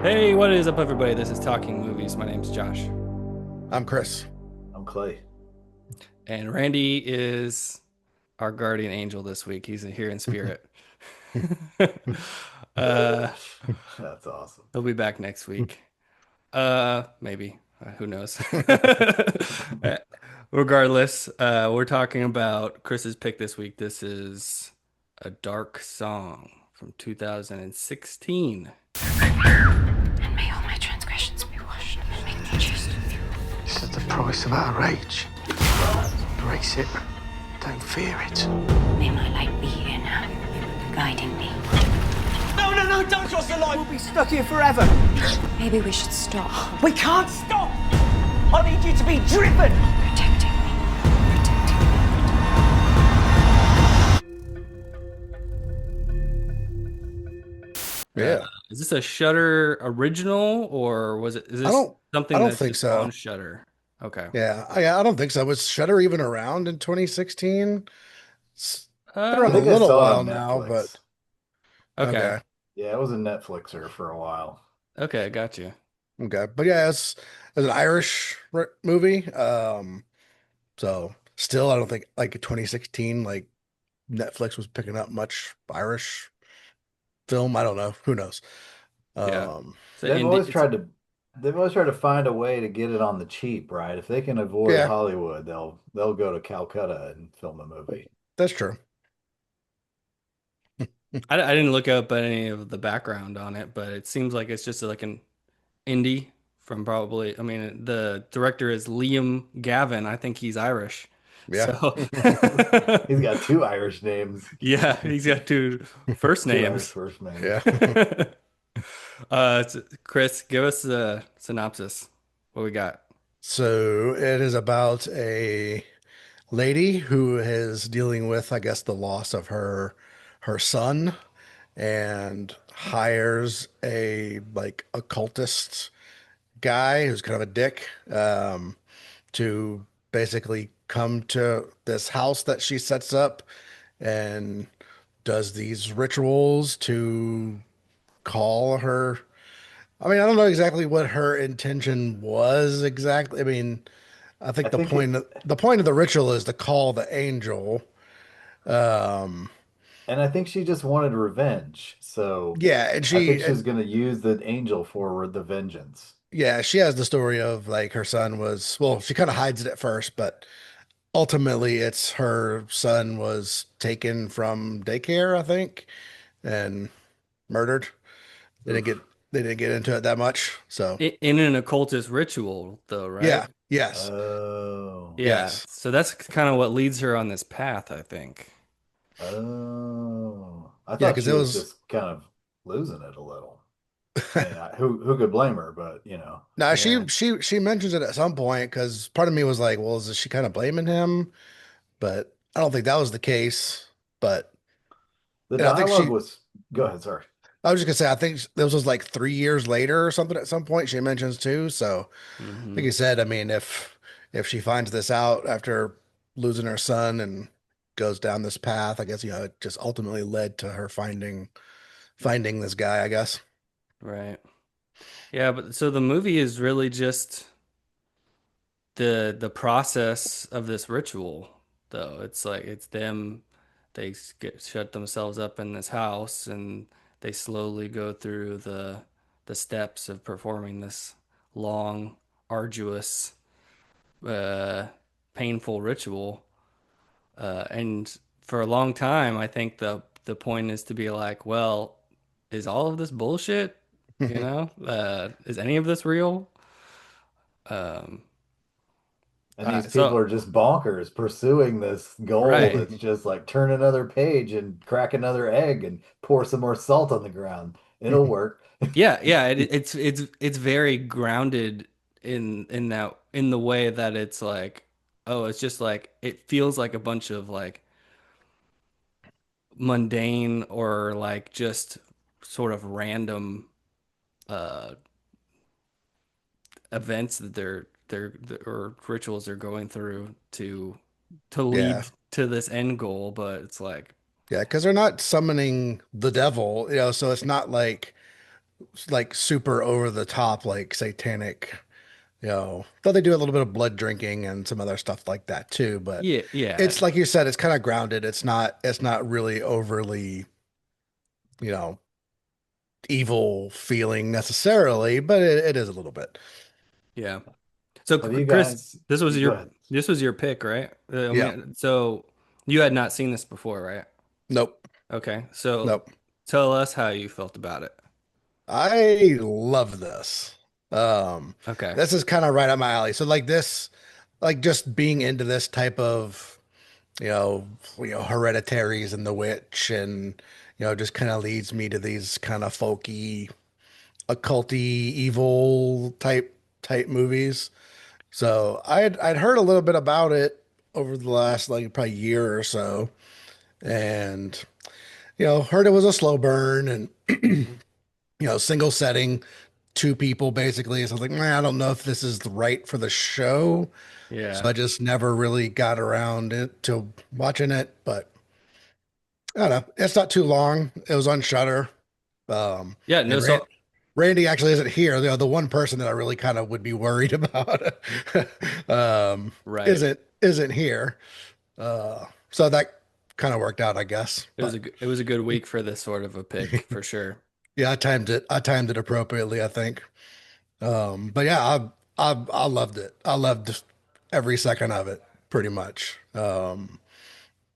Hey, what is up, everybody? This is Talking Movies. My name's Josh, I'm Chris. I'm Clay. and Randy is our guardian angel this week. He's here in spirit. uh, That's awesome. he'll be back next week. Maybe. Who knows? Regardless, we're talking about Chris's pick this week. This is a dark song from 2016. And may all my transgressions be washed. Make me just. This is the price of our age. Embrace it. Don't fear it. May my light be here now, guiding me. No, no, no, don't cross the line. We'll be stuck here forever. Maybe we should stop. We can't stop. I need you to be driven. Protecting me. Yeah. Is this a Shutter original or is I this don't I something don't that's think just on so. Shutter? Okay. Yeah, I don't think so. Was Shutter even around in 2016? It's been I around a think I little saw it while on now, but Netflix. Okay. okay. Yeah, it was a Netflixer for a while. Okay, got you. Okay. But yeah, it's an Irish movie. So still I don't think like in 2016 like Netflix was picking up much Irish film. I don't know. Who knows? Yeah. Um So They've indie always it's tried to they've always tried to find a way to get it on the cheap, right? If they can avoid yeah, Hollywood, they'll go to Calcutta and film a movie. that's true. I didn't look up any of the background on it, but it seems like it's just like an indie from probably I mean the director is Liam Gavin. I think he's Irish. Yeah. So He's got two Irish names, yeah, he's got two first two Irish names. first names. Yeah. Chris, give us the synopsis. What we got? So it is about a lady who is dealing with, I guess, the loss of her son and hires a like occultist guy who's kind of a dick to basically come to this house that she sets up and does these rituals to call her. I mean, I don't know exactly what her intention was exactly. I mean, I I think the think point it, of, the point of the ritual is to call the angel. Um, and I think she just wanted revenge. So yeah, and I think she she's and going to use the angel for the vengeance. yeah, she has the story of like her son was, well, she kind of hides it at first, but ultimately it's her son was taken from daycare, I think, and murdered. They didn't get Oof. they didn't get into it that much. So, In an occultist ritual, though, right? yeah, yes. Oh. Yeah. Yes. So that's kind of what leads her on this path, I think. Oh, I Yeah, thought because she it was was just kind of losing it a little. I mean, who could blame her? But no, Yeah. she mentions it at some point because part of me was like, well, is she kind of blaming him? But I don't think that was the case. But the I think dialogue was. Go ahead, sorry. I was just gonna say, I think this was like 3 years later or something at some point she mentions too. So like Hmm. you said, I mean, if she finds this out after losing her son and goes down this path, I guess, it just ultimately led to her finding this guy, I guess. Right. Yeah, but so the movie is really just the process of this ritual, though. It's like it's them, get shut themselves up in this house and they slowly go through the steps of performing this long, arduous, uh, painful ritual. And for a long time, I think the point is to be like, well, is all of this bullshit? You know, is any of this real? Um, And these people so are just bonkers pursuing this goal right, that's just like turn another page and crack another egg and pour some more salt on the ground. It'll work. yeah, yeah. It's very grounded in the way that it's like, oh, it's just like it feels like a bunch of like mundane or like just sort of random uh events that or rituals they're going through to Yeah. lead to this end goal, but it's like Yeah, because they're not summoning the devil, so it's not like like super over the top, like satanic, though they do a little bit of blood drinking and some other stuff like that too. But Yeah, yeah, it's like you said, it's kind of grounded. It's not really overly, you know, evil feeling necessarily, but it is a little bit. yeah. So Have you Chris, guys, you go ahead. this was your pick, right? I Yeah. mean, so you had not seen this before, right? Nope. Okay, so Nope. tell us how you felt about it. I love this. Um, Okay. this is kind of right up my alley. So like this, like just being into this type of, hereditaries and the witch and, just kind of leads me to these kind of folky, occulty, evil type movies. So I'd heard a little bit about it over the last like probably year or so, and heard it was a slow burn and single setting, two people basically. So I was like, man, I don't know if this is right for the show. So Yeah. I just never really got around to watching it. But I don't know. It's not too long. It was on Shutter. Um, Yeah, no, and Randy actually isn't here. The one person that I really kind of would be worried about right. isn't here. So that kind of worked out, I guess. But It was a good week for this sort of a pick for sure. yeah, I timed it appropriately, I think. But yeah, I loved it. I loved every second of it, pretty much.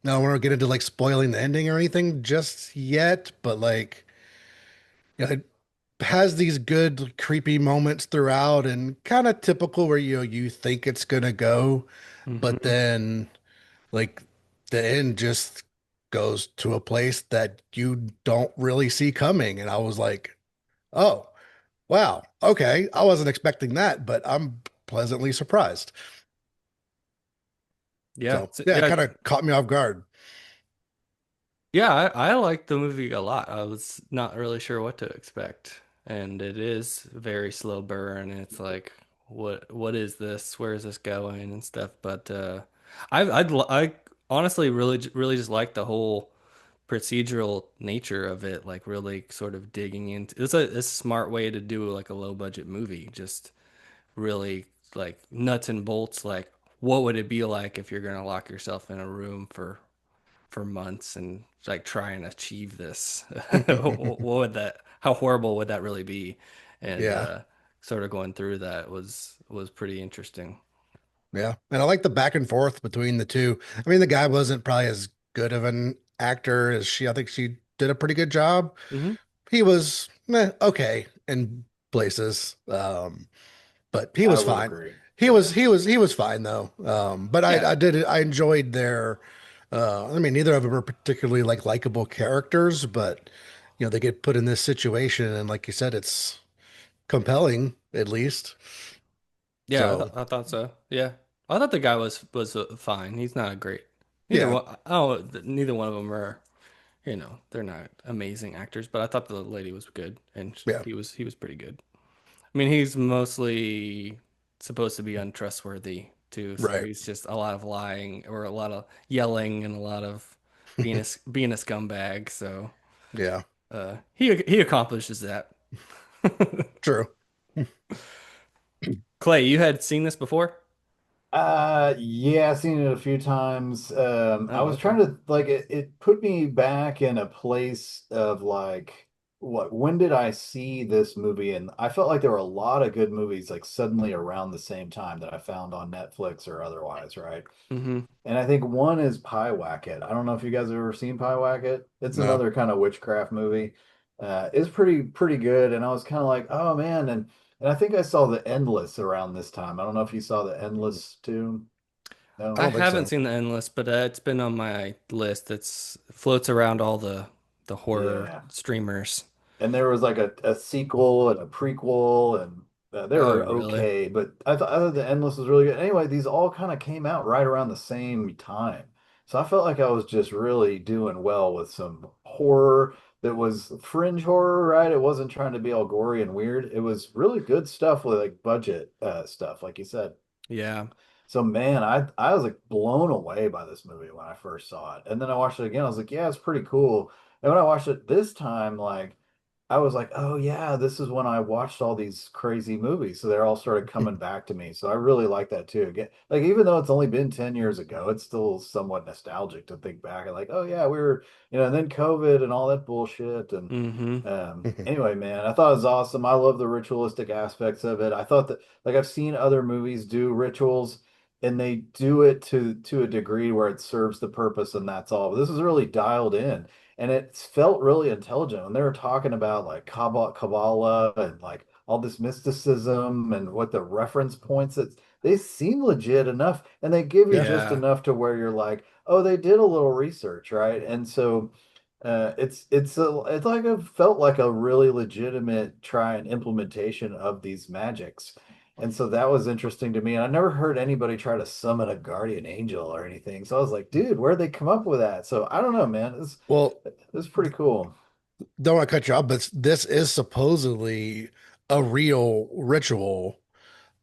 Now I don't want to get into like spoiling the ending or anything just yet, but like, it has these good creepy moments throughout and kind of typical where you think it's gonna go, but Hmm. then like the end just goes to a place that you don't really see coming. And I was like, oh, wow, okay. I wasn't expecting that, but I'm pleasantly surprised. Yeah. So yeah, it Yeah. kind of caught me off guard. Yeah, I liked the movie a lot. I was not really sure what to expect. And it is very slow burn. And it's like, what is this? Where is this going and stuff. But I honestly really just like the whole procedural nature of it, like really sort of digging into it's a smart way to do like a low budget movie. Just really like nuts and bolts, like what would it be like if you're gonna lock yourself in a room for months and like try and achieve this? What would that, how horrible would that really be? And Yeah. sort of going through that was pretty interesting. Yeah. And I like the back and forth between the two. I mean, the guy wasn't probably as good of an actor as she. I think she did a pretty good job. Hmm. He was okay in places. But he I was would fine. agree. He was Yeah. he was he was fine though. But Yeah. I enjoyed their I mean neither of them were particularly like likable characters, but they get put in this situation and like you said, it's compelling at least. Yeah, So I thought so. Yeah, I thought the guy was fine. He's not a great. Neither yeah, one. Oh, neither one of them are. They're not amazing actors, but I thought the lady was good, and yeah, he was pretty good. I mean, he's mostly supposed to be untrustworthy too, so right. he's just a lot of lying or a lot of yelling and a lot of being a scumbag. So Yeah, he accomplishes that. true. Clay, you had seen this before? Yeah, I've seen it a few times. I Oh, was trying okay. to like it put me back in a place of like when did I see this movie? And I felt like there were a lot of good movies like suddenly around the same time that I found on Netflix or otherwise, right? Hmm. And I think one is Pie Wacket. I don't know if you guys have ever seen Pie Wacket. It's No. another kind of witchcraft movie. It's pretty good. And I was kind of like, oh man, and I think I saw The Endless around this time. I don't know if you saw The Endless too. I No. I don't think haven't so. seen the Endless, but it's been on my list. It's floats around all the horror Yeah. streamers. And there was like a sequel and a prequel, and they Oh, were really? okay. But I thought The Endless was really good. Anyway, these all kind of came out right around the same time. So I felt like I was just really doing well with some horror that was fringe horror, right? It wasn't trying to be all gory and weird. It was really good stuff with like budget stuff, like you said. Yeah. So man, I was like blown away by this movie when I first saw it. And then I watched it again. I was like, yeah, it's pretty cool. And when I watched it this time, like I was like, oh yeah, this is when I watched all these crazy movies. So they're all started coming back to me. So I really like that too. Again, like even though it's only been 10 years ago, it's still somewhat nostalgic to think back and like, oh yeah, we were, and then COVID and all that bullshit. And Hmm. anyway, man, I thought it was awesome. I love the ritualistic aspects of it. I thought that like I've seen other movies do rituals and they do it to a degree where it serves the purpose and that's all. But this is really dialed in and it felt really intelligent when they were talking about like Kabbalah and like all this mysticism and what the reference points that they seem legit enough and they give you Yeah. just Yeah. enough to where you're like, oh, they did a little research, right? And so it's like it felt like a really legitimate try and implementation of these magics. And so that was interesting to me. And I never heard anybody try to summon a guardian angel or anything. So I was like, dude, where'd they come up with that? So I don't know, man. Well, It's pretty cool. don't want to cut you off, but this is supposedly a real ritual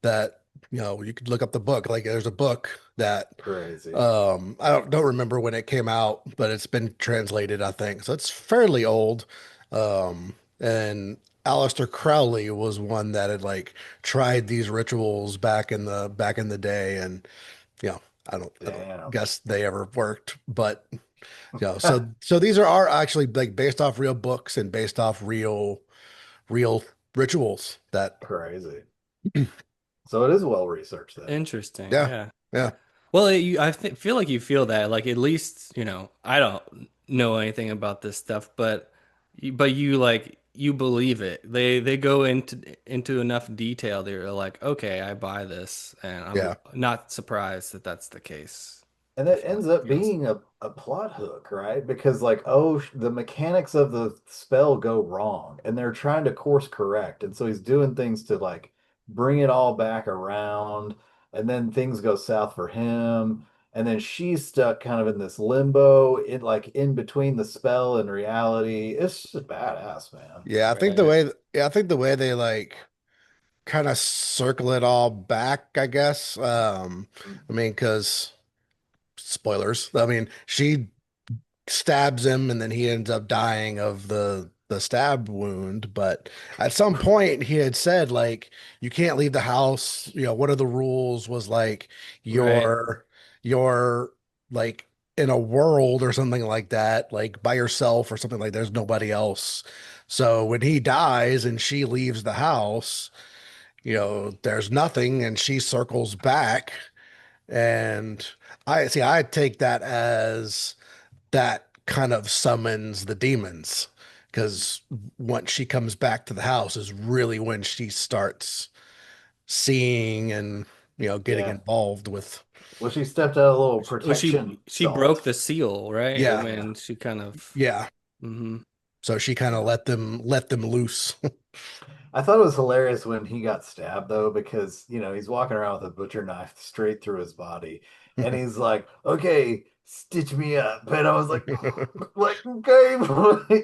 that, you could look up the book. Like there's a book that Crazy. I don't remember when it came out, but it's been translated, I think. So it's fairly old. And Aleister Crowley was one that had like tried these rituals back in the day, and I don't Damn. guess they ever worked, but so these are actually like based off real books and based off real rituals that Crazy. So it is well researched then. Interesting. yeah, Yeah. yeah, Well, I feel like you feel that. Like at least, I don't know anything about this stuff, but you like you believe it. They go into enough detail that you're like, okay, I buy this, and I'm yeah, not surprised that that's the case. And I that feel like ends up yes. being a plot hook, right? Because like, oh, the mechanics of the spell go wrong, and they're trying to course correct, and so he's doing things to like bring it all back around, and then things go south for him, and then she's stuck kind of in this limbo, in like in between the spell and reality. It's just badass, man. yeah. Right. I think the way they like kind of circle it all back, I guess. I mean, because spoilers. I mean, she stabs him and then he ends up dying of the stab wound, but at some point he had said like you can't leave the house. What are the rules was like Right. you're like in a world or something like that, like by yourself or something, like there's nobody else. So when he dies and she leaves the house, there's nothing, and she circles back. And I take that as that kind of summons the demons, because once she comes back to the house is really when she starts seeing and getting Yeah. involved with. Well, she stepped out a little Well, protection she broke salt. the seal, right? Yeah, Yeah. When she kind of yeah. hmm So she kind of let them loose. I thought it was hilarious when he got stabbed though, because he's walking around with a butcher knife straight through his body, and he's like, "Okay, stitch me up." And I was like, "Like, okay,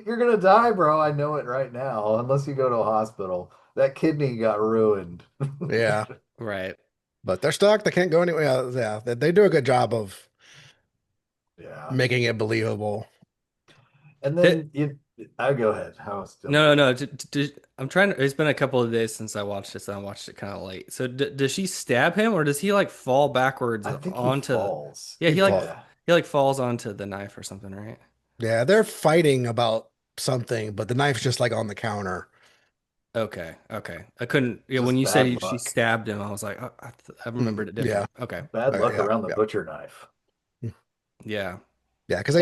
you're gonna die, bro. I know it right now. Unless you go to a hospital, that kidney got ruined." Yeah, right. but they're stuck. They can't go anywhere. Yeah, they do a good job of Yeah, making it believable. and Did, then I go ahead. How was jump no, in? no, no. I'm trying to. It's been a couple of days since I watched this, and I watched it kind of late. So, does she stab him, or does he like fall backwards I think he onto? falls. Yeah, He fall. Yeah, he like falls onto the knife or something, right? Yeah, they're fighting about something, but the knife's just like on the counter. Okay, okay. I couldn't. Yeah, when just you said bad she luck. stabbed him, I was like, oh, I remembered it Yeah, different. Okay, Bad luck yeah, around the yeah. butcher knife. yeah, Yeah, because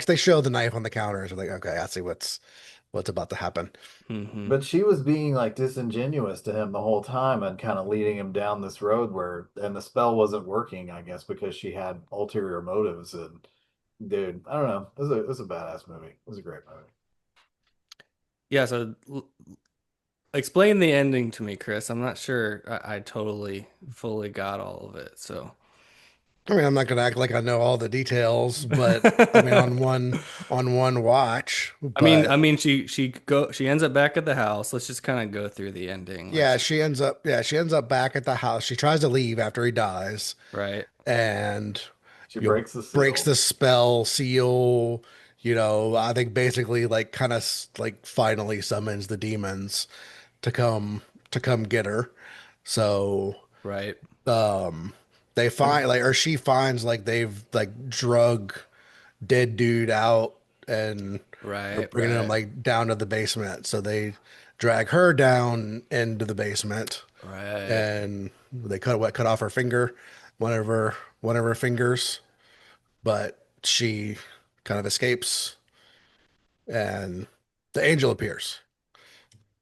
they show the knife on the counter, so like, okay, I see what's about to happen. hmm But she was being like disingenuous to him the whole time and kind of leading him down this road and the spell wasn't working, I guess, because she had ulterior motives. And dude, I don't know. It was a badass movie. It was a great movie. yeah. So, explain the ending to me, Chris. I'm not sure I totally fully got all of it. So, I mean, I'm not gonna act like I know all the details, but I mean, I on one watch, mean, but she ends up back at the house. Let's just kind of go through the ending. Like yeah, she ends up back at the house. She tries to leave after he dies, right, and She breaks the breaks seal. the spell seal. I think basically like kind of like finally summons the demons to come get her. So Right. um they find like or she finds like they've like drug dead dude out and are Right. bringing him Right. like down to the basement. So they drag her down into the basement Right. and they cut off her finger, one of her fingers, but she kind of escapes and the angel appears.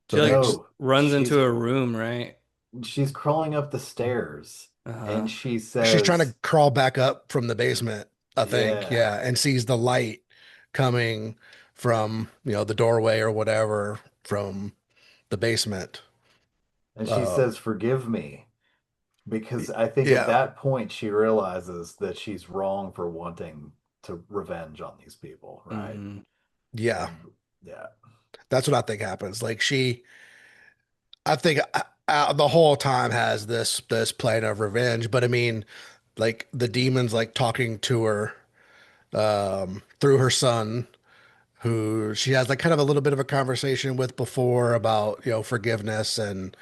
So She they like just No, runs into a room, right? she's crawling up the stairs Uh-huh. and she she's trying to says, crawl back up from the basement, I think. yeah. Yeah, and sees the light coming from, the doorway or whatever from the basement. And she Uh, says, forgive me. Because I think at yeah, that point she realizes that she's wrong for wanting to revenge on these people, right? Hmm. yeah, And yeah, that's what I think happens. Like I think the whole time has this plan of revenge, but I mean, like the demons like talking to her through her son, who she has like kind of a little bit of a conversation with before about forgiveness and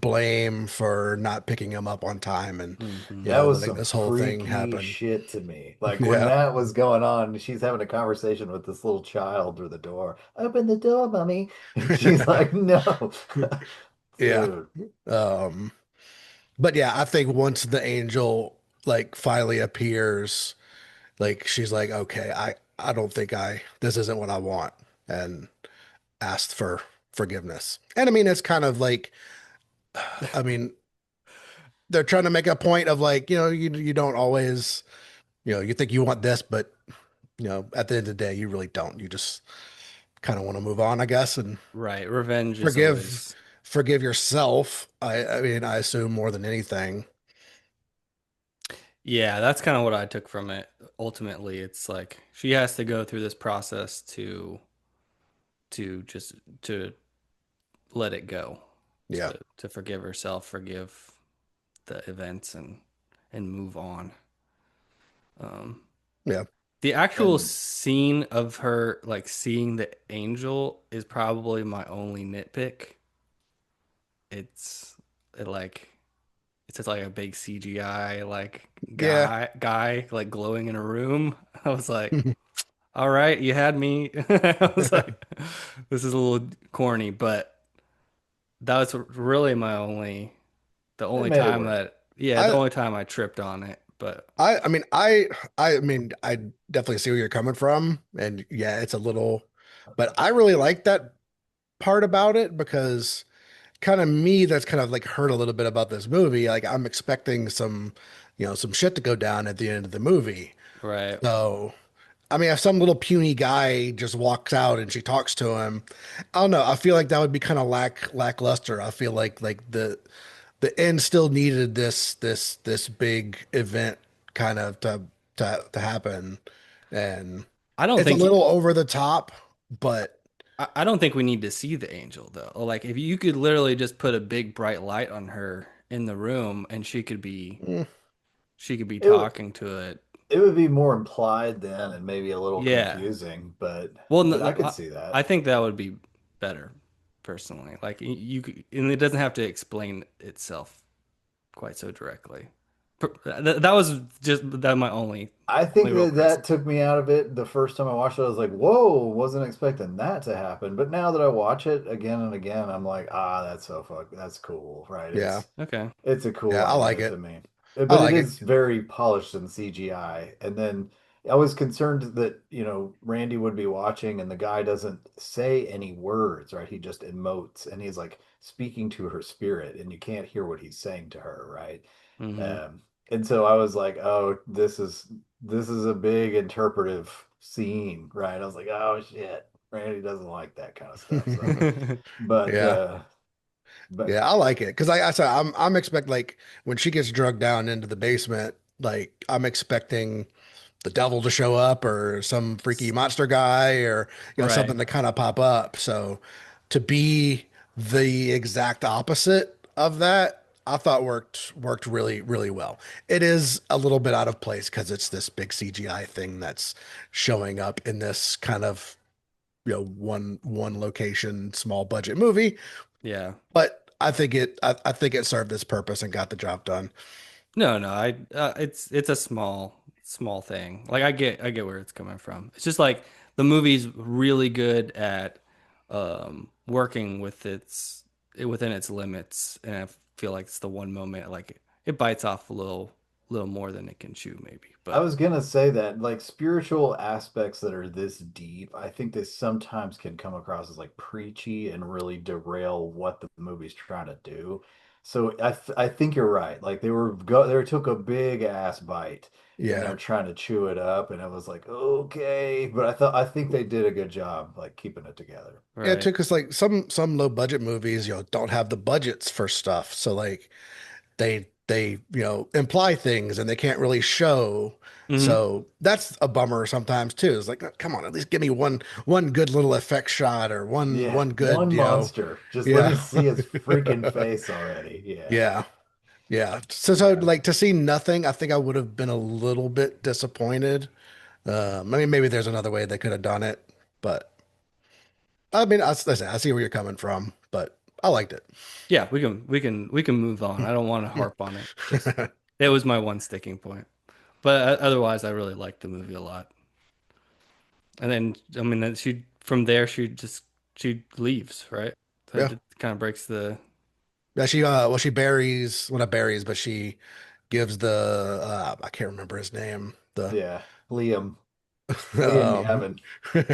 blame for not picking him up on time, and Hmm. that was like some this whole thing freaky happened. shit to me. Like when Yeah, that was going on, she's having a conversation with this little child through the door. Open the door, mommy. And she's like, no. yeah. Dude, Um, but yeah, I think once the angel like finally appears, like she's like, okay, I don't think this isn't what I want, and asked for forgiveness. And I mean, it's kind of like, I mean, they're trying to make a point of like, you don't always, you think you want this, but at the end of the day, you really don't. You just kind of want to move on, I guess, and Right. Revenge is forgive always, forgive yourself. I mean, I assume more than anything. yeah, that's kind of what I took from it. Ultimately, it's like she has to go through this process to just to let it go, Yeah, to forgive herself, forgive the events and move on. Um, yeah, the actual and scene of her like seeing the angel is probably my only nitpick. It's it like it's just like a big CGI like yeah. guy like glowing in a room. I was like, all right, you had me. I was like, this is a little corny, but that was really the it only made it time work. that, yeah, the I, only time I tripped on it. But I mean, I mean, I definitely see where you're coming from, and yeah, it's a little, but I really like that part about it because kind of me, that's kind of like hurt a little bit about this movie. Like I'm expecting some shit to go down at the end of the movie. right, So, I mean, if some little puny guy just walks out and she talks to him, I don't know. I feel like that would be kind of lackluster. I feel like the end still needed this big event kind of to happen, and I don't it's a think little over the top, but I don't think we need to see the angel though. Like if you could literally just put a big bright light on her in the room and mm, she could be It talking to it. it would be more implied then and maybe a little Yeah. confusing, but Well, I could see I that. think that would be better personally. Like and it doesn't have to explain itself quite so directly. That was just that my I only think real that criticism. that took me out of it the first time I watched it. I was like, "Whoa, wasn't expecting that to happen." But now that I watch it again and again, I'm like, "Ah, that's so that's cool, right?" yeah, It's a cool yeah, I like idea to it. me. I But it like it. is very polished in CGI. And then I was concerned that, Randy would be watching and the guy doesn't say any words, right? He just emotes and he's like speaking to her spirit and you can't hear what he's saying to her, right? Hmm. Um, and so I was like, "Oh, this is a big interpretive scene," right? I was like, "Oh shit, Randy doesn't like that kind of stuff." So, but Yeah, but yeah, I like it because I said I'm expect like when she gets drugged down into the basement, like I'm expecting the devil to show up or some freaky monster guy or Right. something to kind of pop up. So to be the exact opposite of that, I thought worked really really well. It is a little bit out of place because it's this big CGI thing that's showing up in this kind of one location small budget movie, Yeah. but I think it served its purpose and got the job done. No, no, it's a small thing. Like I get where it's coming from. It's just like the movie's really good at working with within its limits, and I feel like it's the one moment like it bites off a little more than it can chew maybe. I But was gonna say that like spiritual aspects that are this deep, I think they sometimes can come across as like preachy and really derail what the movie's trying to do. So I think you're right. Like they took a big ass bite and Yeah. they're trying to chew it up, and I was like, okay, but I think they did a good job like keeping it together. Yeah, it right. took us like some low budget movies, don't have the budgets for stuff. So like they imply things and they can't really show. Hmm. So that's a bummer sometimes too. It's like, come on, at least give me one good little effect shot or Yeah, one good, one monster. Just let me yeah. see his freaking face already. Yeah. Yeah. Yeah. So Yeah. like to see nothing, I think I would have been a little bit disappointed. I mean, maybe there's another way they could have done it, but I mean, I see where you're coming from, but I liked it. Yeah, we can move on. I don't want to harp on it. Just it was my one sticking point. But otherwise, I really liked the movie a lot. And then, I mean, then she from there she leaves, right? Yeah. That kind of breaks the. Yeah, she buries, well not buries, but she gives the I can't remember his name. The Yeah. Liam. Liam um Gavin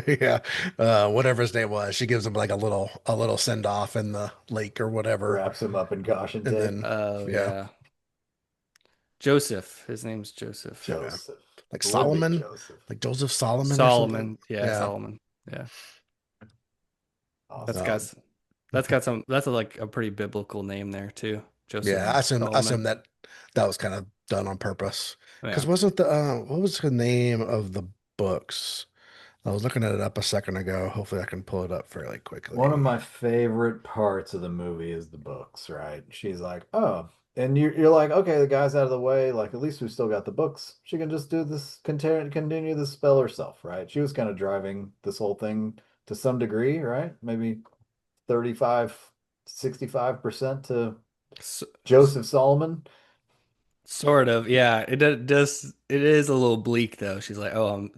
yeah, whatever his name was, she gives him like a little send off in the lake or whatever. wraps him up in caution And tape. then Oh yeah, yeah, Joseph. His name's Joseph. yeah. Joseph. Like Would be Solomon, Joseph. like Joseph Solomon or something. Solomon. Yeah, Yeah. Solomon. Yeah, that's Awesome. got Um s- that's got some. That's like a pretty biblical name there too. yeah, Joseph I Solomon. assume that that was kind of done on purpose. Because Yeah. wasn't the what was the name of the books? I was looking at it up a second ago. Hopefully I can pull it up fairly One of quickly. my favorite parts of the movie is the books, right? She's like, oh, and you're like, okay, the guy's out of the way. Like, at least we still got the books. She can just do this, continue the spell herself, right? She was kind of driving this whole thing to some degree, right? Maybe 35, 65% to S Joseph Solomon. Sort of. Yeah. Does. It is a little bleak though. She's like, And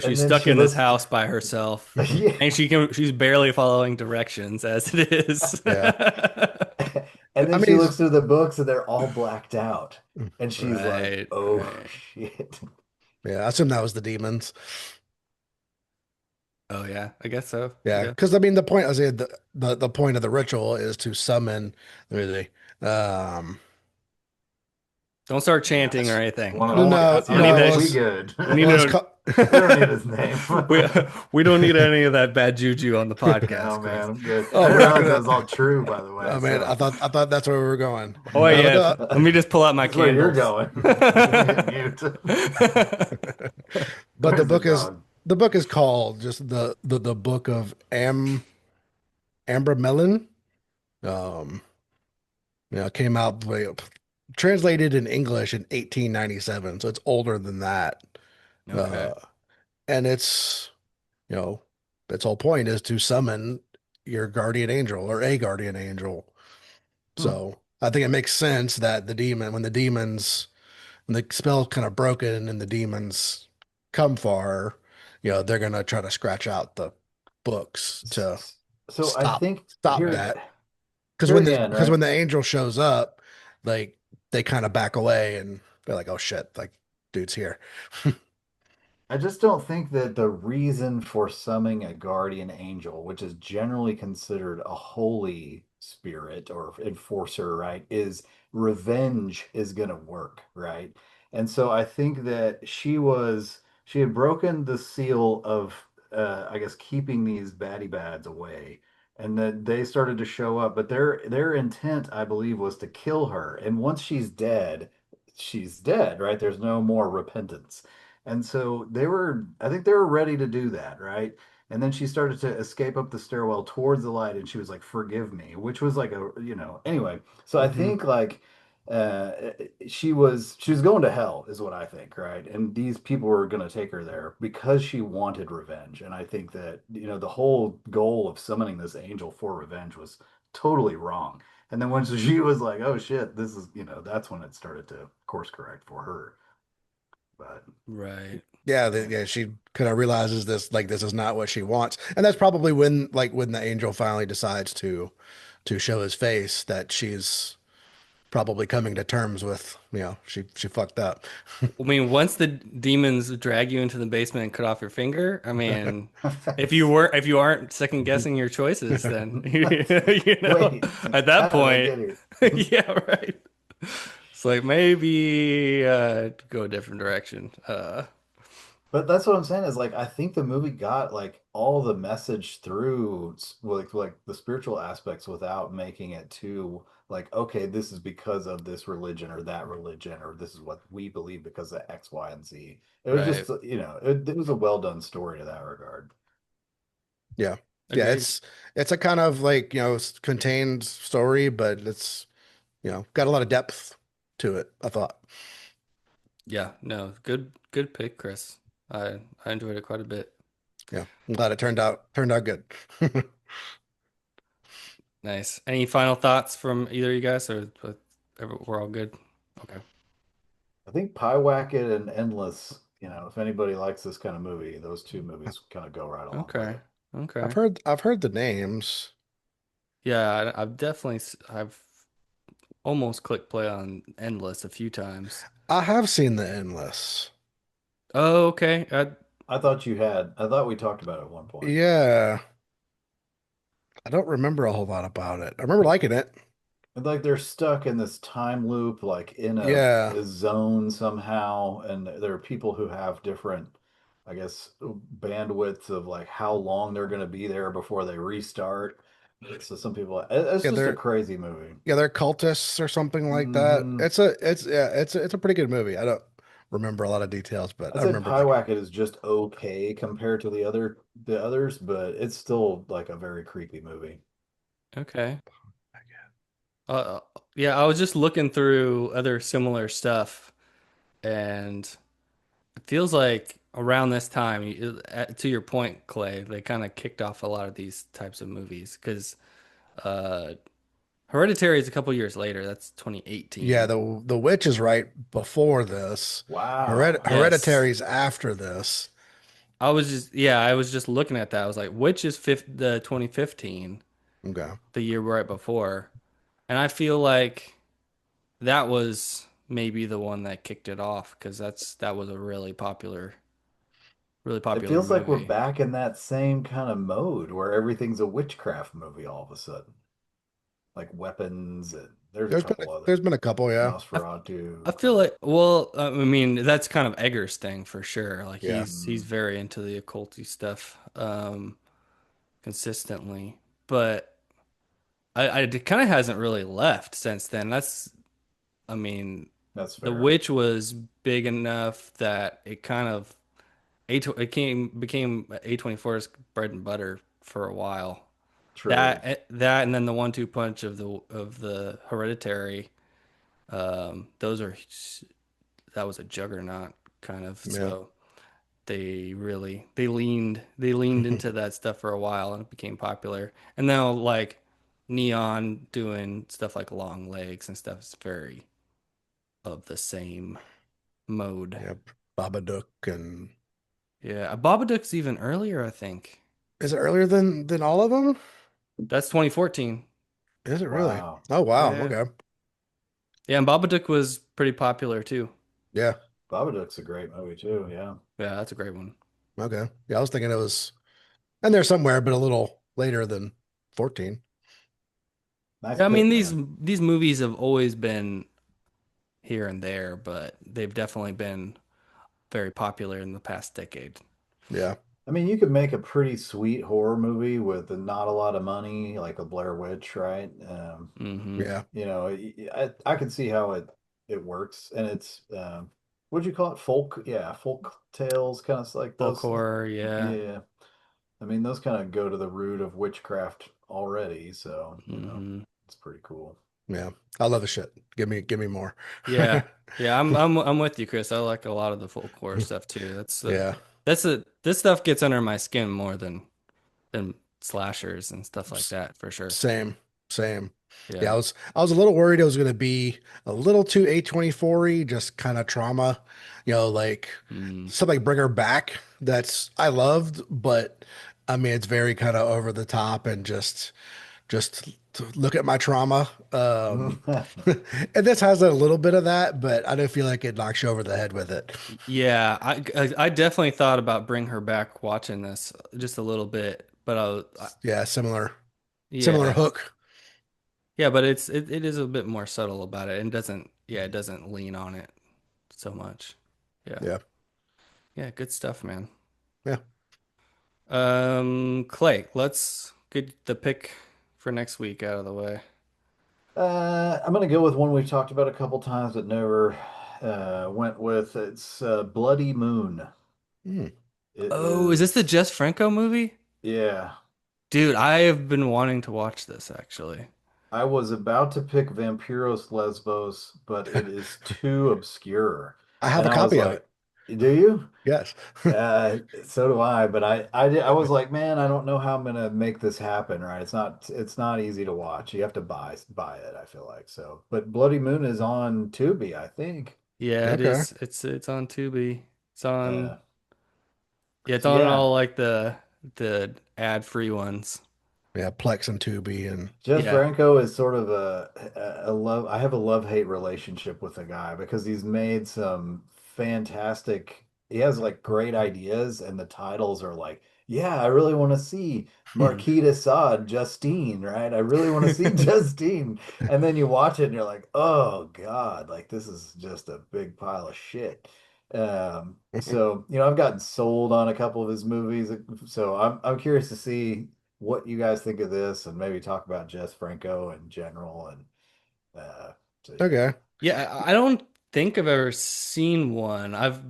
she's then stuck she in this looks, house by herself, yeah. and she's barely following directions as it is. Yeah. And I then mean she looks through the books and they're all blacked out. And she's like, Right. oh Right. shit. yeah, I assume that was the demons. Oh yeah, I guess so. Yeah, Yeah. because I mean the point I was the point of the ritual is to summon let me see. Don't start chanting or Yes. anything. One of Oh, the, No, we need no, no, we that. good. We need well it's to. called We don't need his name. we we don't need any of that bad juju on the No, podcast, man, Chris. I'm good. I oh didn't we're not realize that gonna was all true, by the way. oh man, So I thought that's where we were going. Oh wait, But yeah. Let me just pull out my that's where you're candles. going. Let me hit mute. but the Where's the book is dog? the book is called just the book of Amber Melon. Um it came out translated in English in 1897, so it's older than that. Okay. Uh and you know, its whole point is to summon your guardian angel or a guardian angel. Hmm. So I think it makes sense that when the spell's kind of broken and the demons come for, they're gonna try to scratch out the books to So I stop think stop here, that. Because here again, because right? when the angel shows up, like they kind of back away and they're like, oh shit, like dude's here. I just don't think that the reason for summoning a guardian angel, which is generally considered a holy spirit or enforcer, right, is revenge is going to work, right? And so I think that she had broken the seal of I guess keeping these baddie bads away. And then they started to show up, but their intent, I believe, was to kill her. And once she's dead, right? There's no more repentance. And so I think they were ready to do that, right? And then she started to escape up the stairwell towards the light, and she was like, "Forgive me," which was like anyway. So I Hmm. think like uh she was going to hell is what I think, right? And these people were going to take her there because she wanted revenge. And I think that, the whole goal of summoning this angel for revenge was totally wrong. And then once she was like, "Oh shit, this is," that's when it started to course correct for her. But Right. Yeah, yeah. yeah, she kind of realizes this, like this is not what she wants, and that's probably when, like, when the angel finally decides to show his face, that she's probably coming to terms with, she fucked up. I mean, once the demons drag you into the basement and cut off your finger, I mean, That's if you aren't second guessing your choices, then wait, at that how did I point, get here? yeah, right. It's like maybe go a different direction. But that's what I'm saying is like I think the movie got like all the message through like the spiritual aspects without making it too like, okay, this is because of this religion or that religion, or this is what we believe because of X, Y, and Z. It was Right. just, it was a well done story to that regard. Yeah, yeah, Agreed. it's a kind of like, contained story, but it's, got a lot of depth to it, I thought. Yeah. No. Good pick, Chris. I enjoyed it quite a bit. Yeah, I'm glad it turned out good. Nice. Any final thoughts from either of you guys, or we're all good? Okay. I think Pie Wacket and Endless, if anybody likes this kind of movie, those two movies kind of go right along with Okay. it. Okay. I've heard the names. Yeah, I've definitely I've almost clicked play on Endless a few times. I have seen the Endless. Oh, okay. I thought we talked about it at one point. Yeah, I don't remember a whole lot about it. I remember liking it. And like they're stuck in this time loop, like in Yeah, a zone somehow, and there are people who have different, I guess, bandwidths of like how long they're going to be there before they restart. So some people, it's yeah, just a they're crazy movie. cultists or something like that. Hmm. It's a pretty good movie. I don't remember a lot of details, but I'd I say remember liking it. Pyewacket is just okay compared to the others, but it's still like a very creepy movie. Okay. Uh, yeah, I was just looking through other similar stuff, and it feels like around this time, to your point, Clay, they kind of kicked off a lot of these types of movies because uh, Hereditary is a couple years later. That's Yeah, 2018. the Witch is right before this. Wow. Yes. Hereditary's after this. I was just looking at that. I was like, which is the 2015, Okay. the year right before. And I feel like that was maybe the one that kicked it off because that was a really It popular feels like we're movie. back in that same kind of mode where everything's a witchcraft movie all of a sudden. Like weapons, and there's a couple other There's been a couple, yeah. I, I Nosferatu. feel like, well, I mean, that's kind of Eggers' thing for sure. Like Yeah. he's Mm, very into the occulty stuff, consistently. But it kind of hasn't really left since then. I mean, that's The fair. Witch was big enough that it kind of became A24's bread and butter for a while. True. That and then the one-two punch of the Hereditary. Those are that was a juggernaut kind of. Yeah. So they leaned into that stuff for a while and it became popular. And now like Neon doing stuff like Long Legs and stuff is very of the same mode. Yeah. Babadook, and Yeah, Babadook's even earlier, I think. is it earlier than all of them? That's 2014. Is it really? Wow. Oh wow. Yeah. Okay. Yeah, and Babadook was pretty popular too. Yeah. Babadook's a great movie too. Yeah. Yeah, that's a great one. Okay. Yeah, I was thinking it was in there somewhere, but a little later than 14. Nice Yeah, I mean pick, man. these movies have always been here and there, but they've definitely been very popular in the past decade. Yeah. I mean, you could make a pretty sweet horror movie with not a lot of money, like a Blair Witch, right? Hmm. Yeah. I can see how it works, and it's what'd you call it? Folk, yeah, folk tales, kind of like Folk those. horror, yeah. Yeah, I mean, those kind of go to the root of witchcraft already, so Hmm. it's pretty cool. Yeah. I love the shit. Give me more. Yeah. Yeah, I'm with you, Chris. I like a lot of the folklore stuff too. Yeah. This stuff gets under my skin more than slashers and stuff like that for sure. Same, same. Yeah, Yeah. I was a little worried it was going to be a little too A24-y, just kind of trauma, like Mm. stuff like Bring Her Back. That's I loved, but I mean it's very kind of over the top and just to look at my trauma. And this has a little bit of that, but I don't feel like it knocks you over the head with it. Yeah, I definitely thought about bring her back watching this just a little bit, but Yeah, similar yeah. hook. Yeah, but it is a bit more subtle about it and doesn't yeah, it doesn't lean on it so much. Yeah. Yeah, Yeah, good stuff, man. yeah. Clay, let's get the pick for next week out of the way. I'm gonna go with one we've talked about a couple times, but never went with. It's Bloody Moon. Hmm. It Oh, is this the is, Jess Franco movie? yeah. Dude, I have been wanting to watch this actually. I was about to pick Vampiros Lesbos, but it is too obscure. I have And a I was copy of it. like, do you? Yes. So do I, but I was like, man, I don't know how I'm gonna make this happen, right? It's not easy to watch. You have to buy it, I feel like. So, but Bloody Moon is on Tubi, I think. Yeah, it Okay. is. It's on Tubi. It's on Uh, yeah, it's so on yeah, all like the ad-free ones. Yeah, Plex and Tubi and Jeff Yeah. Franco is sort of a love. I have a love-hate relationship with the guy because he's made some fantastic. He has like great ideas, and the titles are like, "Yeah, I really want to see Marquis de Sade, Justine, right? I really want to see Justine." And then you watch it, and you're like, "Oh God, like this is just a big pile of shit." So I've gotten sold on a couple of his movies, so I'm curious to see what you guys think of this and maybe talk about Jess Franco in general. And uh, so, yeah. okay. Yeah, I don't think I've ever seen one. I've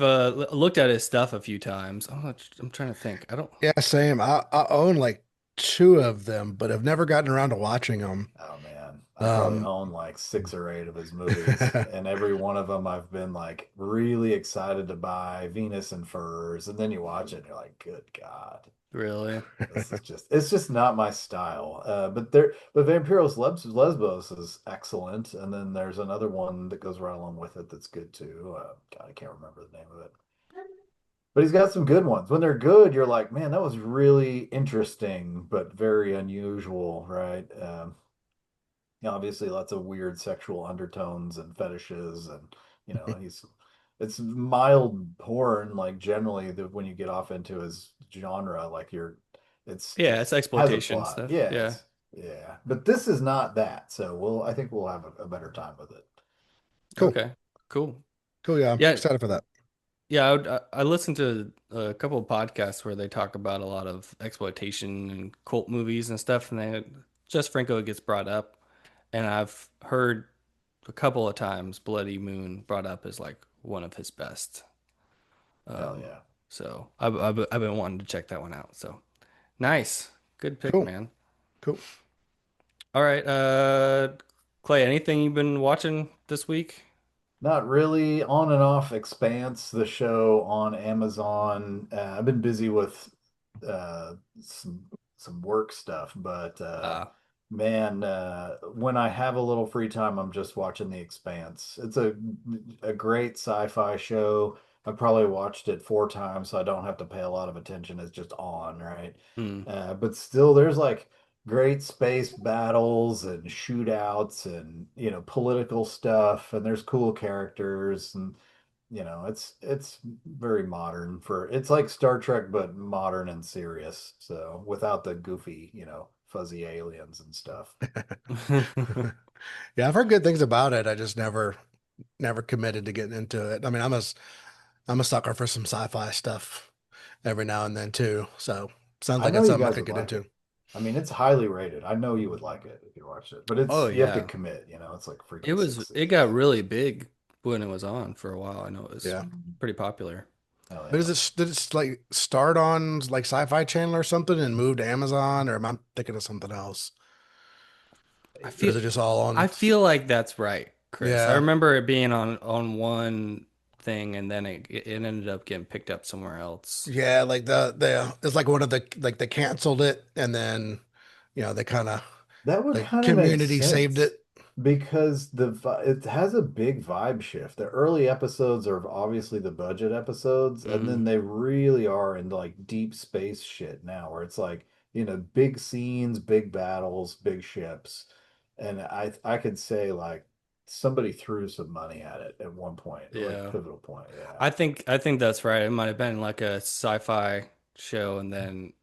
looked at his stuff a few times. I'm trying to think. I don't Yeah, same. I own like two of them, but I've never gotten around to watching them. Oh man, I probably Um, own like 6 or 8 of his movies, and every one of them I've been like really excited to buy Venus and Furs, and then you watch it and you're like, good God. really. It's just not my style. But Lesbos is excellent, and then there's another one that goes right along with it that's good too. God, I can't remember the name of it. But he's got some good ones. When they're good, you're like, man, that was really interesting, but very unusual, right? Obviously, lots of weird sexual undertones and fetishes, and it's mild porn, like generally when you get off into his genre, like Yeah, it's it's has a exploitation plot. stuff. Yeah. Yes, yeah, but this is not that. So I think we'll have a better time with it. cool. Okay. Cool. Cool. Yeah, I'm Yeah, excited for that. yeah. I listened to a couple of podcasts where they talk about a lot of exploitation and cult movies and stuff, and just Franco gets brought up, and I've heard a couple of times Bloody Moon brought up as like one of his best. Hell Um, yeah. so I've been wanting to check that one out. So nice, good pick, Cool. man. Cool. All right, Clay, anything you've been watching this week? Not really. On and off Expanse, the show on Amazon. I've been busy with uh, some work stuff, but Uh, man, when I have a little free time, I'm just watching The Expanse. It's a great sci-fi show. I probably watched it 4 times, so I don't have to pay a lot of attention. It's just on, right? hmm. But still, there's like great space battles and shootouts and political stuff, and there's cool characters, and it's very modern. For it's like Star Trek but modern and serious, so without the goofy fuzzy aliens and stuff. Yeah, I've heard good things about it. I just never committed to getting into it. I mean, I'm a sucker for some sci-fi stuff every now and then too. So sounds I like know it's you something I guys could would get like into. it. I mean, it's highly rated. I know you would like it if you watched it, but Oh you have to yeah, commit. It's like freaking six it got seasons. really big when it was on for a while. I know it was Yeah. pretty popular. Hell But yeah. did it like start on like Sci-Fi Channel or something and moved to Amazon, or am I thinking of something else? I Or feel is it just all I on? feel like that's right, Chris. I Yeah. remember it being on one thing and then it ended up getting picked up somewhere else. Yeah, like the it's like one of the like they canceled it and then they kind of That would like kind of make community saved sense it. because it has a big vibe shift. The early episodes are obviously the budget episodes, and then Mm, they really are into like deep space shit now, where it's like, big scenes, big battles, big ships. And I could say like somebody threw some money at it at one point, like yeah. pivotal point. Yeah. I think that's right. It might have been like a sci-fi show and then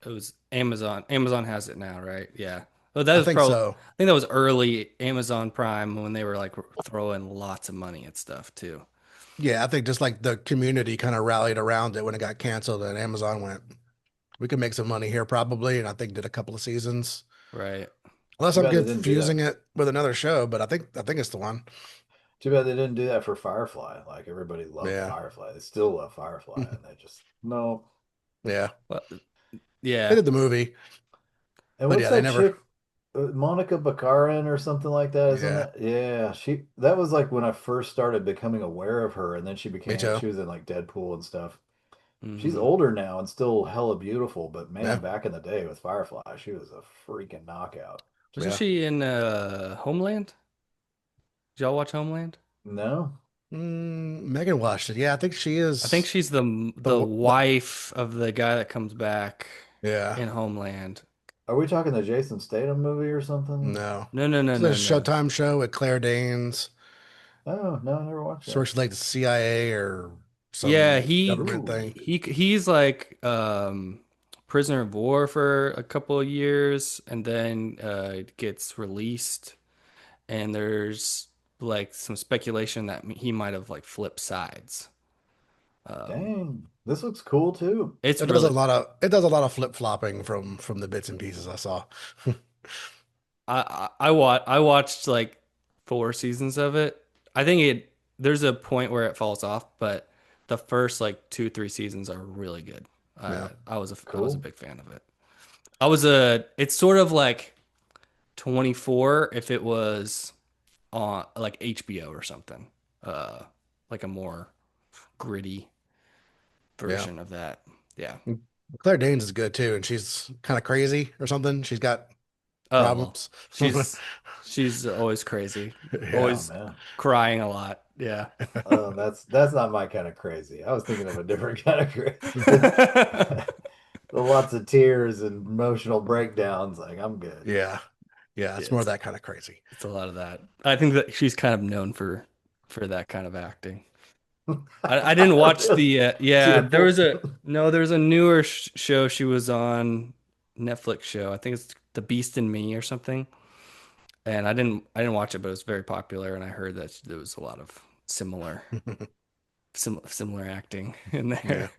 it was Amazon. Amazon has it now, right? Yeah. But that I was think probably so. I think that was early Amazon Prime when they were like throwing lots of money at stuff too. Yeah, I think just like the community kind of rallied around it when it got canceled, and Amazon went, "We can make some money here probably," and I think did a couple of seasons. Right. Unless Too I'm bad they didn't do that. confusing it with another show, but I think it's the one. Too bad they didn't do that for Firefly. Like everybody loved Yeah, Firefly. They still love Firefly, and they just no. yeah. Well, They yeah. did the movie, And but what's yeah, they that never. chick? Monica Baccarin or something like that, isn't Yeah, that? Yeah, that was like when I first started becoming aware of her, and then me too. she was in like Deadpool and stuff. She's Hmm. older now and still hella beautiful, but man, Yeah, back in the day with Firefly, she was a freaking knockout. Wasn't yeah. she in Homeland? Did y'all watch Homeland? No, Megan watched it. Yeah, I think she I think is she's the the wife of the guy that comes back yeah. in Homeland. are we talking the Jason Statham movie or something? No, No, no, no, it's a no, no. Showtime show with Claire Danes. Oh no, I never watched Sort that. of like the CIA or Yeah, some government thing. he's like prisoner of war for a couple of years and then gets released and there's like some speculation that he might have like flipped sides. Um Dang, this looks cool too. it's really It does a lot of flip-flopping from the bits and pieces I saw. I watched like 4 seasons of it. I think there's a point where it falls off, but the first like 2 3 seasons are really good. Yeah. I was a Cool. big fan of it. It's sort of like 24 if it was on like HBO or something. Uh like a more gritty Yeah. version of that. Yeah. Claire Danes is good too, and she's kind of crazy or something. She's got Oh well. problems. She's always crazy. Yeah. Oh Always man. crying a lot. Yeah. That's not my kind of crazy. I was thinking of a different kind of crazy. Lots of tears and emotional breakdowns. Like I'm good. Yeah. Yeah. Yeah, It's more of that kind of crazy. it's a lot of that. I think that she's kind of known for that kind of acting. I didn't watch Really the yeah, tearful. there was a newer show she was on Netflix show. I think it's The Beast in Me or something. And I didn't watch it, but it was very popular and I heard that there was a lot of similar acting in Yeah. there.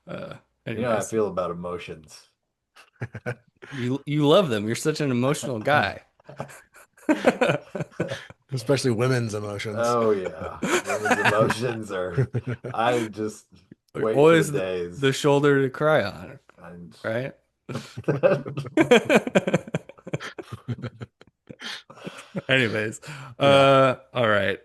Uh You know how I anyways, feel about emotions. you love them. You're such an emotional guy. Especially women's emotions. Oh yeah. Women's emotions are I just wait for the Always days. the shoulder to cry on, And right? Anyways, Yeah. all right.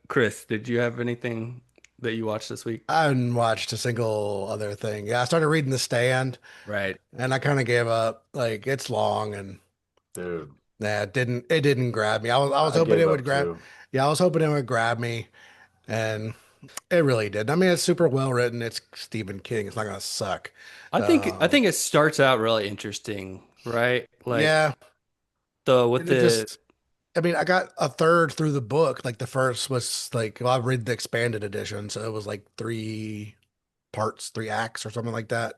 Chris, did you have anything that you watched this week? I haven't watched a single other thing. Yeah, I started reading The Stand Right. and I kind of gave up. Like it's long and dude, nah, it didn't grab me. I was I hoping gave it would up grab. too. Yeah, I was hoping it would grab me, and it really did. I mean, it's super well written. It's Stephen King. It's not gonna suck. I think it starts out really interesting, right? Like Yeah, the with and it the just. I mean, I got a third through the book. Like the first was like, well, I read the expanded edition, so it was like 3 parts, 3 acts, or something like that.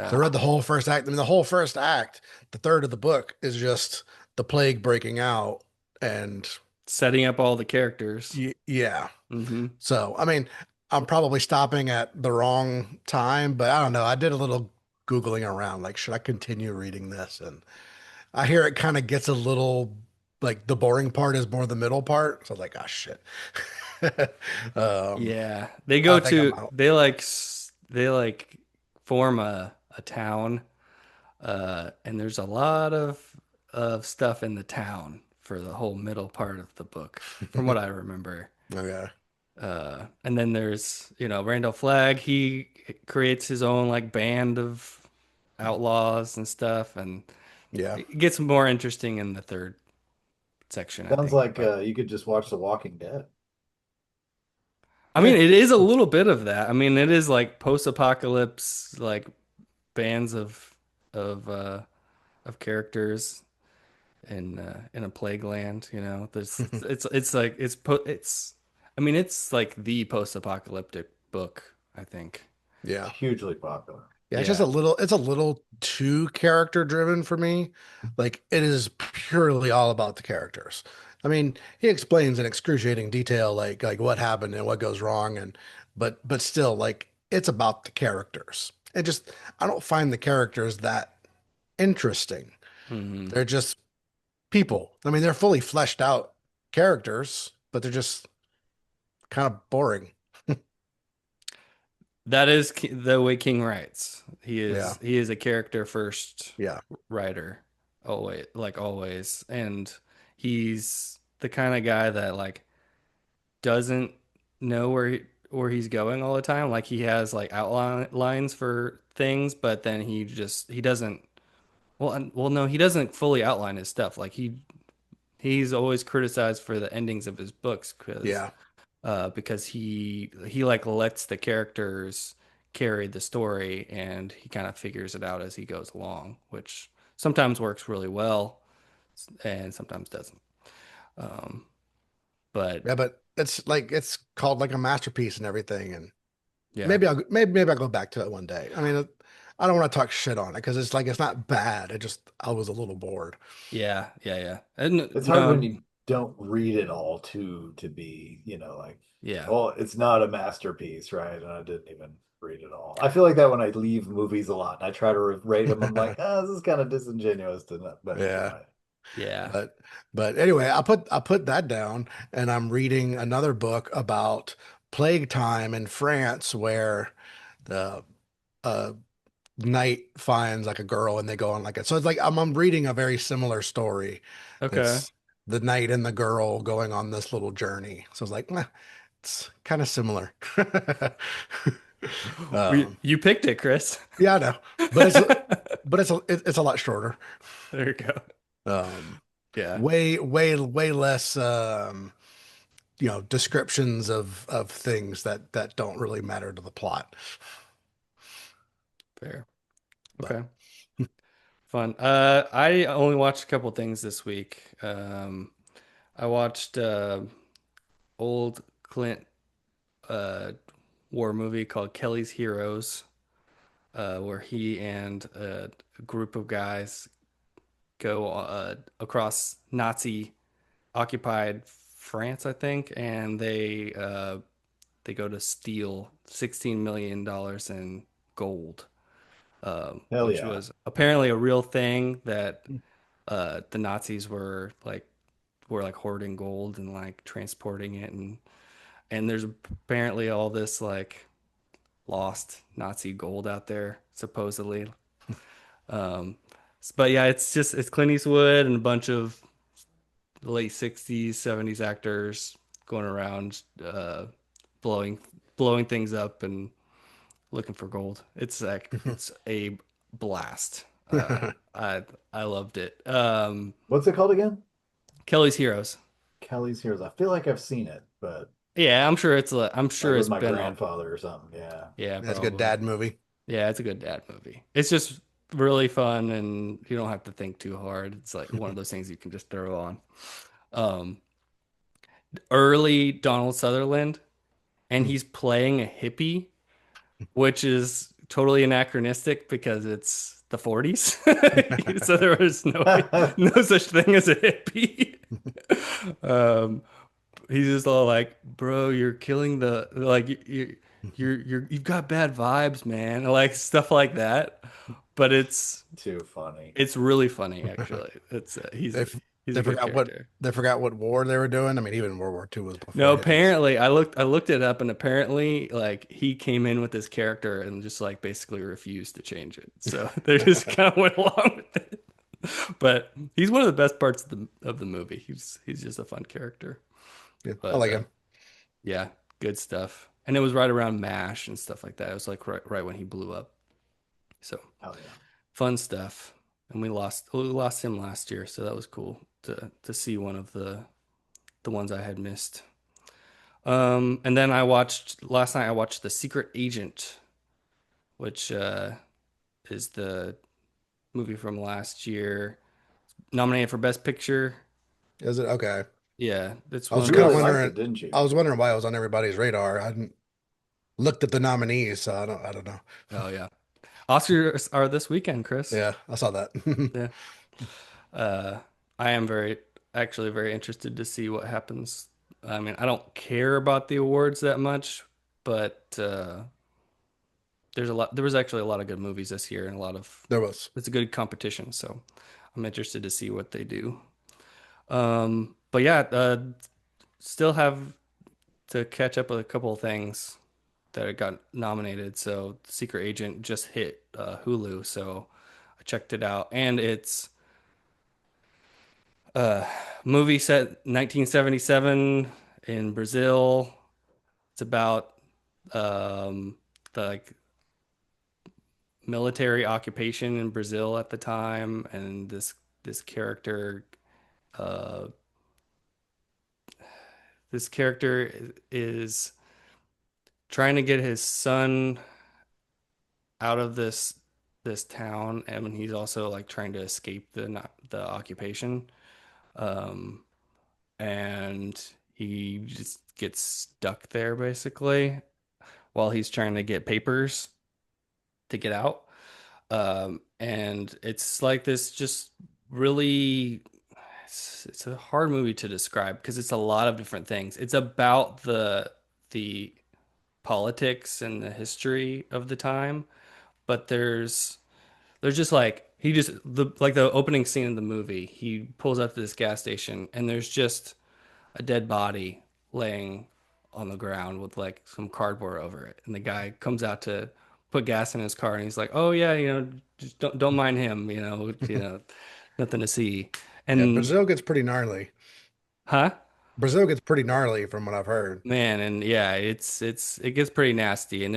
So yeah, I read the whole first act. I mean, the whole first act, the third of the book is just the plague breaking out, and setting up all the characters. yeah. Hmm. So, I mean, I'm probably stopping at the wrong time, but I don't know. I did a little Googling around, like, should I continue reading this? And I hear it kind of gets a little like the boring part is more the middle part. So I was like, oh shit. Um, Yeah, they I go think I'm to out. they like form a town, and there's a lot of stuff in the town for the whole middle part of the book, from what I remember. Okay. And then there's, Randall Flagg. He creates his own like band of outlaws and stuff, and Yeah. it gets more interesting in the third section, I Sounds think. like But you could just watch The Walking Dead. I mean, it is a little bit of that. I mean, it is like post-apocalypse, like bands of uh of characters in a plague land. There's it's like it's I mean, it's like the post-apocalyptic book, I think. It's Yeah. hugely popular. Yeah, Yeah. it's a little too character driven for me. Like it is purely all about the characters. I mean, he explains in excruciating detail like what happened and what goes wrong and but still like it's about the characters. It just I don't find the characters that interesting. Hmm. They're just people. I mean, they're fully fleshed out characters, but they're just kind of boring. That is the way King writes. He Yeah. is he is a character first Yeah. writer, always, like always, and he's the kind of guy that like doesn't know where he's going all the time. Like he has like outline lines for things, but then he doesn't. Well, no, he doesn't fully outline his stuff. Like he's always criticized for the endings of his books Yeah. because he like lets the characters carry the story and he kind of figures it out as he goes along, which sometimes works really well and sometimes doesn't. Um, but Yeah, but it's like it's called like a masterpiece and everything and yeah, maybe I'll go back to it one day. I mean, I don't want to talk shit on it because it's like it's not bad. It just I was a little bored. yeah, and It's hard when no, you don't read it all to be, like, yeah, well, it's not a masterpiece, right? And I didn't even read it all. I feel like that when I leave movies a lot and I try to rate them, I'm like, this is kind of disingenuous to not, but Yeah, anyway. yeah, but anyway, I put that down and I'm reading another book about plague time in France where the uh knight finds like a girl and they go on like it. So it's like I'm reading a very similar story. okay. It's the knight and the girl going on this little journey. So it's like, it's kind of similar. Um, You picked it, Chris. yeah, I know, but it's a lot shorter. There you go. Um, Yeah, way less descriptions of things that don't really matter to the plot. fair. But Okay. Fun. I only watched a couple things this week. I watched old Clint uh war movie called Kelly's Heroes, where he and a group of guys go across Nazi occupied France, I think, and they go to steal $16 million in gold, Hell which yeah. was apparently a real thing that the Nazis were like hoarding gold and like transporting it, and there's apparently all this like lost Nazi gold out there supposedly. Um, but yeah, it's Clint Eastwood and a bunch of late 60s, 70s actors going around blowing blowing things up and looking for gold. It's a blast. I loved it. What's it called again? Kelly's Heroes. Kelly's Heroes. I feel like I've seen it, but Yeah, I'm like sure with it's my been on. grandfather or something. Yeah. Yeah, that's a good probably. dad movie. Yeah, it's a good dad movie. It's just really fun and you don't have to think too hard. It's like one of those things you can just throw on. Um, Early Donald Sutherland, and he's playing a hippie, which is totally anachronistic because it's the 40s. So there was no such thing as a hippie. Um, he's just all like, "Bro, you're killing the like you've got bad vibes, man." Like stuff like that. But Too funny. it's really funny actually. It's If He's They a good forgot what character. they forgot what war they were doing. I mean, even World War II was No, before his. apparently I looked it up and apparently like he came in with his character and just like basically refused to change it. So they just kind of went along with it. But he's one of the best parts of the movie. He's just a fun character. Yeah, I But like him. yeah, good stuff. And it was right around MASH and stuff like that. It was like right when he blew up. So Hell yeah. fun stuff. And we lost him last year, so that was cool to see one of the ones I had missed. And then last night I watched The Secret Agent, which is the movie from last year, nominated for Best Picture. Is it okay? Yeah, it's I was one You of kind of really those. liked wondering. it, didn't you? I was wondering why it was on everybody's radar. I hadn't looked at the nominees, so I don't know. Oh yeah, Oscars are this weekend, Chris. Yeah, I saw that. Yeah. Uh, I am actually very interested to see what happens. I mean, I don't care about the awards that much, but there was actually a lot of good movies this year and There was. it's a good competition. So I'm interested to see what they do. But yeah, still have to catch up with a couple of things that got nominated. So Secret Agent just hit Hulu, so I checked it out, and it's a movie set 1977 in Brazil. It's about um, the like military occupation in Brazil at the time, and this character, uh, this character is trying to get his son out of this town, and he's also like trying to escape the occupation. Um, and he just gets stuck there basically while he's trying to get papers to get out. And it's like this just really it's a hard movie to describe because it's a lot of different things. It's about the politics and the history of the time, but there's just like he just the opening scene of the movie, he pulls up to this gas station and there's just a dead body laying on the ground with like some cardboard over it. And the guy comes out to put gas in his car and he's like, "Oh yeah, just don't mind him, nothing to see." Yeah, And Brazil gets pretty gnarly. huh? Brazil gets pretty gnarly from what I've heard. Man, and yeah, it gets pretty nasty. And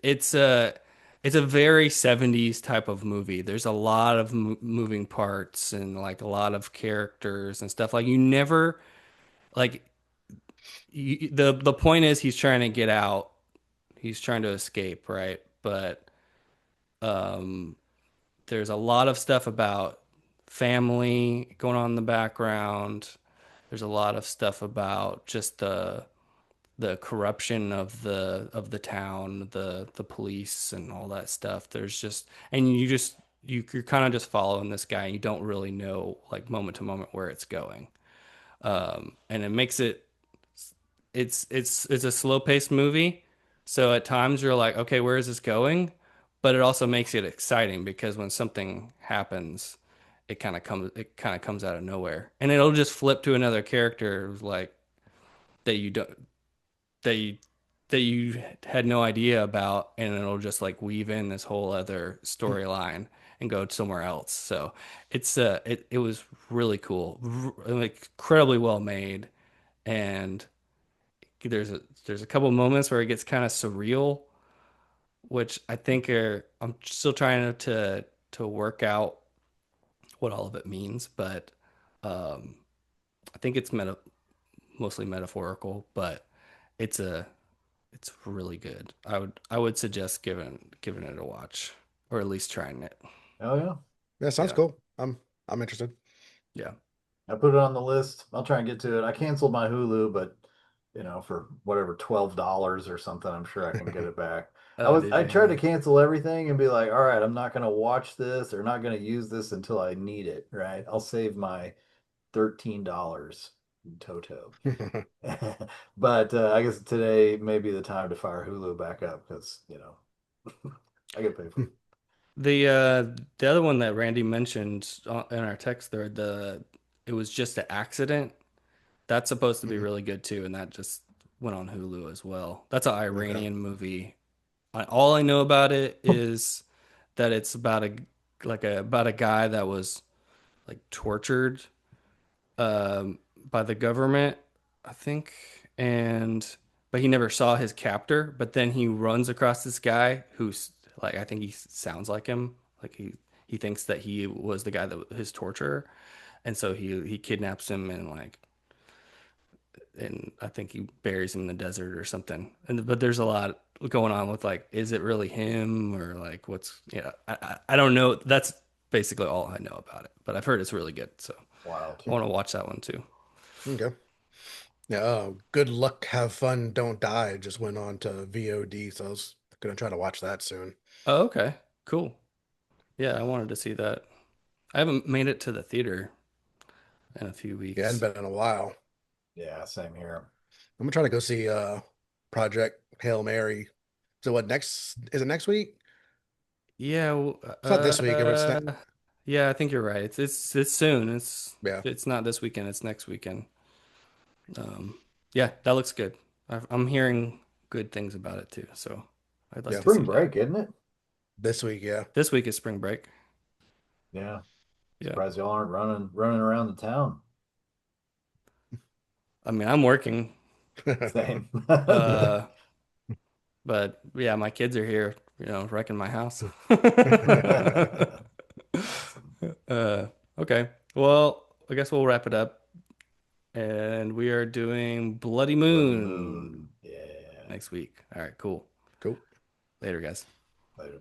it's a it's a very 70s type of movie. There's a lot of moving parts and like a lot of characters and stuff. Like you never like the point is he's trying to get out. He's trying to escape, right? But um there's a lot of stuff about family going on in the background. There's a lot of stuff about just the corruption of the town, the police and all that stuff. There's just and you're kind of just following this guy and you don't really know like moment to moment where it's going. And it makes it's a slow paced movie. So at times you're like, okay, where is this going? But it also makes it exciting because when something happens, it kind of comes out of nowhere. And it'll just flip to another character like that you don't that you that you had no idea about, and it'll just like weave in this whole other storyline and go somewhere else. So it was really cool, like incredibly well made, and there's a couple moments where it gets kind of surreal, which I think I'm still trying to work out what all of it means, but um, I think it's mostly metaphorical, but it's a it's really good. I would suggest giving it a watch or at least trying it. Hell yeah. Yeah, sounds Yeah. cool. I'm interested. Yeah. I put it on the list. I'll try and get to it. I canceled my Hulu, but for whatever $12 or something, I'm sure I can get it back. Oh, did I you? tried Yeah. to cancel everything and be like, all right, I'm not gonna watch this or not gonna use this until I need it, right? I'll save my $13 in toto. But I guess today may be the time to fire Hulu back up because, I get paid for it. The other one that Randy mentioned in our text thread, it was just an accident. That's supposed to be Mm, really good too, and that just went on Hulu as well. That's an okay. Iranian movie. All I know about it is that it's about a guy that was like tortured by the government, I think, and but he never saw his captor. But then he runs across this guy who's like, I think he sounds like him, like he thinks that he was the guy that his torturer, and so he kidnaps him and I think he buries him in the desert or something. And but there's a lot going on with like, is it really him or like what's I don't know. That's basically all I know about it. But I've heard it's really good, so Wild. I want to watch that one too. Okay. Yeah. Good luck, have fun, don't die. Just went on to VOD, so I was gonna try to watch that soon. Oh, okay, cool. Yeah, I wanted to see that. I haven't made it to the theater in a few Yeah, hadn't weeks. been in a while. Yeah, same here. I'm gonna try to go see Project Hail Mary. So what next? Is it next week? Yeah, It's not this week, but it's ne yeah, I think you're right. It's soon. yeah, It's not this weekend. It's next weekend. Yeah, that looks good. I'm hearing good things about it too, so I'd like yeah. to see Spring that. break, isn't it? This week, yeah. This week is spring break. Yeah. Yeah. Surprised y'all aren't running around the town. I mean, I'm working, Same. uh, but yeah, my kids are here, wrecking my house. Awesome. Okay. Well, I guess we'll wrap it up. And we are doing Bloody Bloody Moon Moon. Yeah. next week. All right, cool. Cool. Later, guys. Later.